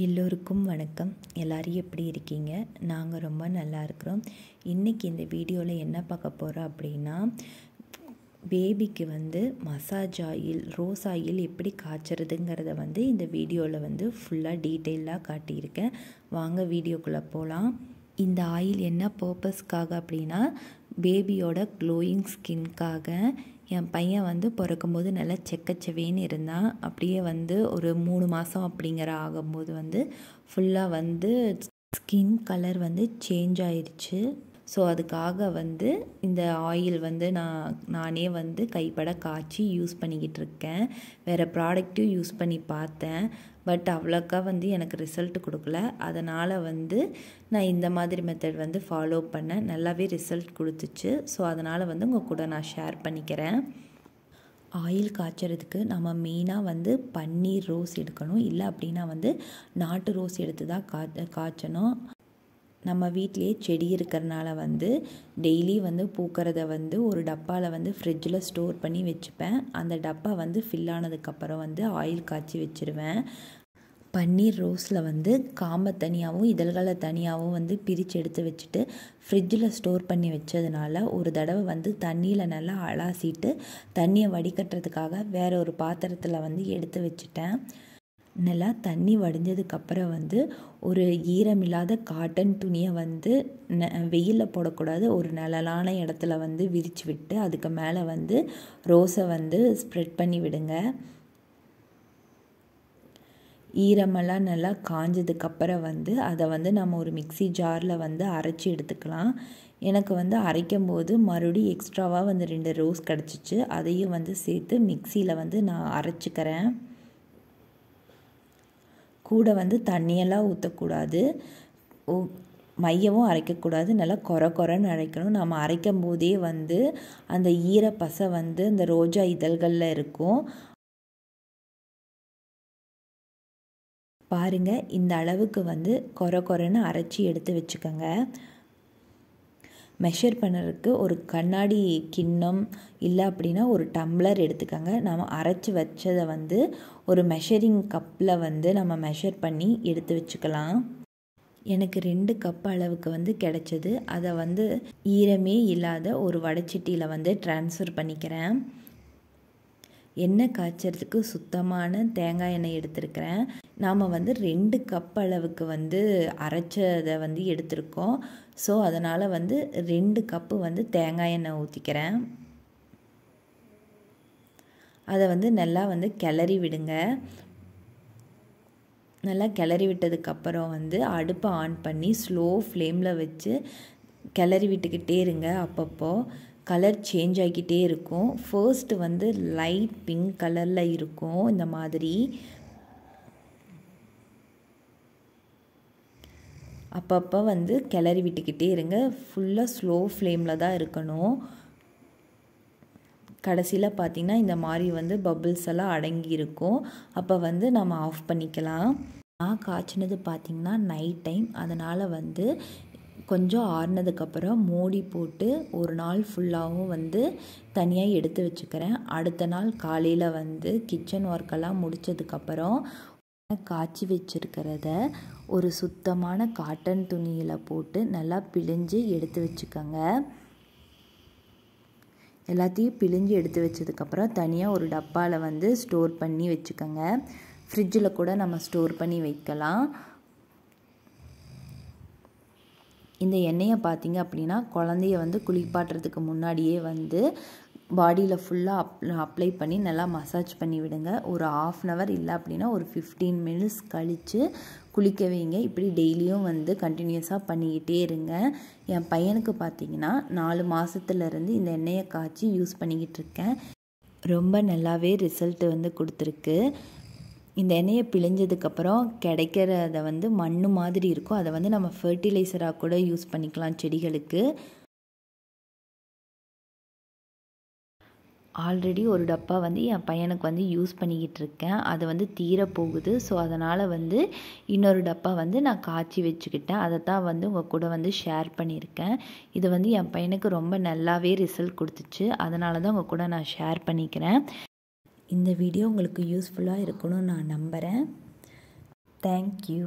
எல்லோருக்கும் வணக்கம். எல்லாரும் எப்படி இருக்கீங்க? நாங்கள் ரொம்ப நல்லா இருக்கிறோம். இன்றைக்கி இந்த வீடியோவில் என்ன பார்க்க போகிறோம் அப்படின்னா, பேபிக்கு மசாஜ் ஆயில், ரோஸ் ஆயில் எப்படி காய்ச்சறதுங்கிறத இந்த வீடியோவில் ஃபுல்லாக டீட்டெயிலாக காட்டியிருக்கேன். வாங்க வீடியோக்குள்ளே போகலாம். இந்த ஆயில் என்ன பர்பஸ்க்காக அப்படின்னா, பேபியோட க்ளோயிங் ஸ்கின்காக. என் பையன் பிறக்கும்போது நல்லா செக்கச்செவேன்னு இருந்தான். அப்படியே ஒரு 3 மாதம் அப்படிங்கிற ஆகும்போது ஃபுல்லாக ஸ்கின் கலர் சேஞ்ச் ஆயிடுச்சு. ஸோ அதுக்காக இந்த ஆயில் நானே கைப்பட காய்ச்சி யூஸ் பண்ணிக்கிட்டு இருக்கேன். வேறு ப்ராடக்ட்டும் யூஸ் பண்ணி பார்த்தேன். பட் அவ்வளோக்கா எனக்கு ரிசல்ட் கொடுக்கல. அதனால் நான் இந்த மாதிரி மெத்தட் ஃபாலோ பண்ணேன். நல்லாவே ரிசல்ட் கொடுத்துச்சு. ஸோ அதனால் உங்கள் கூட நான் ஷேர் பண்ணிக்கிறேன். ஆயில் காய்ச்சறதுக்கு நம்ம மெயினாக பன்னீர் ரோஸ் எடுக்கணும். இல்லை அப்படின்னா நாட்டு ரோஸ் எடுத்து தான் காய்ச்சணும். நம்ம வீட்டிலேயே செடி இருக்கிறனால டெய்லி பூக்கிறத ஒரு டப்பாவில் ஃப்ரிட்ஜில் ஸ்டோர் பண்ணி வச்சுப்பேன். அந்த டப்பா ஃபில் ஆனதுக்கப்புறம் ஆயில் காய்ச்சி வச்சுருவேன். பன்னீர் ரோஸில் காம்பை தனியாகவும் இதழ்களை தனியாகவும் பிரித்து எடுத்து வச்சுட்டு ஃப்ரிட்ஜில் ஸ்டோர் பண்ணி வச்சதுனால ஒரு தடவை தண்ணியில் நல்லா அலாசிட்டு தண்ணியை வடிகட்டுறதுக்காக வேறு ஒரு பாத்திரத்தில் எடுத்து வச்சுட்டேன். நல்லா தண்ணி வடிஞ்சதுக்கப்புறம் ஒரு ஈரமில்லாத காட்டன் துணியை வெயிலில் போடக்கூடாது, ஒரு நிழலான இடத்துல விரித்து விட்டு அதுக்கு மேலே ரோஸை ஸ்ப்ரெட் பண்ணி விடுங்க. ஈரமெல்லாம் நல்லா காஞ்சதுக்கப்புறம் அதை நம்ம ஒரு மிக்ஸி ஜாரில் அரைச்சி எடுத்துக்கலாம். எனக்கு அரைக்கும் போது மறுபடியும் எக்ஸ்ட்ராவாக 2 ரோஸ் கிடச்சிச்சு. அதையும் சேர்த்து மிக்ஸியில் நான் அரைச்சிக்கிறேன். கூட தண்ணியெல்லாம் ஊற்றக்கூடாது, மையவும் அரைக்கக்கூடாது. நல்லா கொரன்னு அரைக்கணும். நம்ம அரைக்கும் போதே அந்த ஈரப்பசை அந்த ரோஜா இதழ்களில் இருக்கும். பாருங்கள், இந்த அளவுக்கு கொரன்னு அரைச்சி எடுத்து வச்சுக்கோங்க. மெஷர் பண்ணுறதுக்கு ஒரு கண்ணாடி கிண்ணம் இல்லை அப்படின்னா ஒரு டம்ளர் எடுத்துக்கோங்க. நம்ம அரைச்சி வச்சதை ஒரு மெஷரிங் கப்பில் நம்ம மெஷர் பண்ணி எடுத்து வச்சுக்கலாம். எனக்கு 2 கப் அளவுக்கு கிடைச்சது. அதை ஈரமே இல்லாத ஒரு வடைச்சட்டியில் ட்ரான்ஸ்ஃபர் பண்ணிக்கிறேன். எண்ணெய் காய்ச்சறதுக்கு சுத்தமான தேங்காய் எண்ணெய் எடுத்துருக்கிறேன். நாம் 2 கப் அளவுக்கு அரைச்சதை எடுத்திருக்கோம். ஸோ அதனால் 2 கப்பு தேங்காய் எண்ணெய் ஊற்றிக்கிறேன். அதை நல்லா கிளறி விடுங்க. நல்லா கிளறி விட்டதுக்கப்புறம் அடுப்பை ஆன் பண்ணி ஸ்லோ ஃப்ளேமில் வச்சு கிளறி விட்டுக்கிட்டே இருங்க. அப்பப்போ கலர் சேஞ்ச் ஆகிக்கிட்டே இருக்கும். ஃபர்ஸ்ட்டு லைட் பிங்க் கலரில் இருக்கும். இந்த மாதிரி அப்பப்போ கிளறி விட்டுக்கிட்டே இருங்க. ஃபுல்லாக ஸ்லோ ஃப்ளேமில் தான் இருக்கணும். கடைசியில் பார்த்திங்கன்னா இந்த மாதிரி பபிள்ஸ் எல்லாம் அடங்கி இருக்கும். அப்போ நம்ம ஆஃப் பண்ணிக்கலாம். நான் காய்ச்சினது பார்த்திங்கன்னா நைட் டைம். அதனால் கொஞ்சம் ஆறுனதுக்கப்புறம் மூடி போட்டு ஒரு நாள் ஃபுல்லாகவும் தனியாக எடுத்து வச்சுக்கிறேன். அடுத்த நாள் காலையில் கிச்சன் ஒர்க்கெல்லாம் முடித்ததுக்கப்புறம் காய்ச்சி வச்சுருக்கிறத ஒரு சுத்தமான காட்டன் துணியில் போட்டு நல்லா பிழிஞ்சு எடுத்து வச்சுக்கோங்க. எல்லாத்தையும் பிழிஞ்சு எடுத்து வச்சதுக்கப்புறம் தனியாக ஒரு டப்பாவில் ஸ்டோர் பண்ணி வச்சுக்கோங்க. ஃப்ரிட்ஜில் கூட நம்ம ஸ்டோர் பண்ணி வைக்கலாம். இந்த எண்ணெயை பார்த்திங்க அப்படின்னா குழந்தைய குளிப்பாட்டுறதுக்கு முன்னாடியே பாடியில் ஃபுல்லாக அப்ளை பண்ணி நல்லா மசாஜ் பண்ணி விடுங்க. ஒரு 1/2 hour இல்லை அப்படின்னா ஒரு 15 minutes கழித்து குளிக்க வைங்க. இப்படி டெய்லியும் கண்டினியூஸாக பண்ணிக்கிட்டே இருங்க. என் பையனுக்கு பார்த்திங்கன்னா 4 மாதத்துலேருந்து இந்த எண்ணெயை காய்ச்சி யூஸ் பண்ணிக்கிட்டு இருக்கேன். ரொம்ப நல்லாவே ரிசல்ட்டு கொடுத்துருக்கு. இந்த எண்ணெயை பிழிஞ்சதுக்கப்புறம் கிடைக்கிறத மண் மாதிரி இருக்கும். அதை நம்ம ஃபர்டிலைசராக கூட யூஸ் பண்ணிக்கலாம் செடிகளுக்கு. ஆல்ரெடி ஒரு டப்பா என் பையனுக்கு யூஸ் பண்ணிக்கிட்டு இருக்கேன். அது தீரப்போகுது. ஸோ அதனால் இன்னொரு டப்பா நான் காய்ச்சி வச்சுக்கிட்டேன். அதை தான் உங்கள் கூட ஷேர் பண்ணியிருக்கேன். இது என் பையனுக்கு ரொம்ப நல்லாவே ரிசல்ட் கொடுத்துச்சு. அதனால தான் உங்கள் கூட நான் ஷேர் பண்ணிக்கிறேன். இந்த வீடியோ உங்களுக்கு யூஸ்ஃபுல்லாக இருக்கணும்னு நான் நம்புகிறேன். தேங்க்யூ.